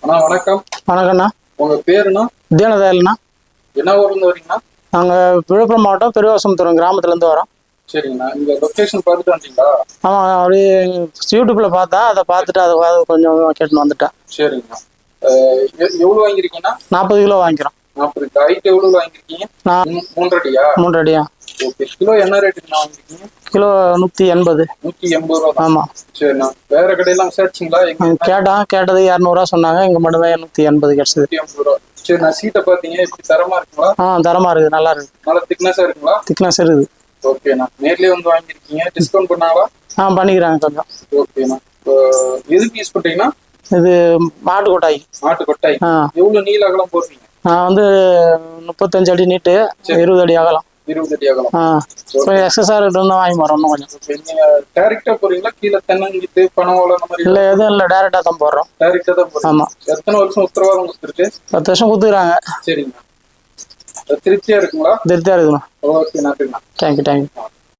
அண்ணா வணக்கம். வணக்கம்ண்ணா. உங்க பேருண்ணா? தீனதயாள்ண்ணா. என்ன ஊர்லேருந்து வரீங்கண்ணா? நாங்கள் விழுப்புரம் மாவட்டம் பெரியவாசமுத்திரம் கிராமத்துலேருந்து வரோம். சரிங்கண்ணா. இந்த லொக்கேஷன் பார்த்துட்டு வந்துட்டீங்களா? ஆமாம், அப்படியே யூடியூப்பில் பார்த்தேன், அதை பார்த்துட்டு அதை கொஞ்சம் கேட்டுன்னு வந்துட்டேன். சரிங்கண்ணா. எவ்வளோ வாங்கியிருக்கீங்கண்ணா? 40 கிலோ வாங்கிக்கிறோம். 40. ஹைட் எவ்வளோ வாங்கியிருக்கீங்க? நான் 3 அடியா? 3 அடியா. ஓகே. கிலோ என்ன ரேட்டுக்குண்ணா வாங்கியிருக்கீங்க? கிலோ 180. 180 ரூபா. ஆமாம். சரிண்ணா. வேற கடையெல்லாம் விசாரிச்சிங்களா? கேட்டது 200 சொன்னாங்க, இங்கே மட்டுமே 180 கிடச்சிது. 180 ரூபா. சரிண்ணா. சீட்டை பார்த்தீங்க, எப்படி தரமா இருக்குங்களா? தரமாக இருக்குது, நல்லா இருக்குது. நல்லா திக்னஸாக இருக்குங்களா? திக்னஸ் இருக்குது. ஓகேண்ணா. நேர்லேயே வந்து வாங்கியிருக்கீங்க, டிஸ்கவுண்ட் பண்ணாங்களா? பண்ணிக்கிறாங்க கொஞ்சம். ஓகேண்ணா. எதுக்கு யூஸ் பண்ணுறீங்கன்னா? இது மாட்டு கொட்டாய். மாட்டு கொட்டாய். எவ்வளோ நீள அகலம் போடுறீங்க? நான் வந்து 35 அடி நீட்டு, 20 அடி அகலம். 20 அடி அகலம். கொஞ்சம் எக்ஸஸாக இருந்தால் வாங்கி போகிறோம் இன்னும் கொஞ்சம். நீங்க டைரக்டா போறீங்களா? கீழே தென்னங்கிட்டு பனவோலை அந்த மாதிரி? இல்லை, எதுவும் இல்லை, டைரெக்டாக தான் போடுறோம். டைரக்டா தான் போறோம். ஆமாம். எத்தனை வருஷம் உத்தரவாதம் கொடுத்துருக்கு? 10 வருஷம் கொடுத்துக்கிறாங்க. சரிங்கண்ணா. திருப்தியா இருக்குங்களா? திருப்தியாக இருக்குண்ணா. ஓகே, நன்றிண்ணா. தேங்க்யூ.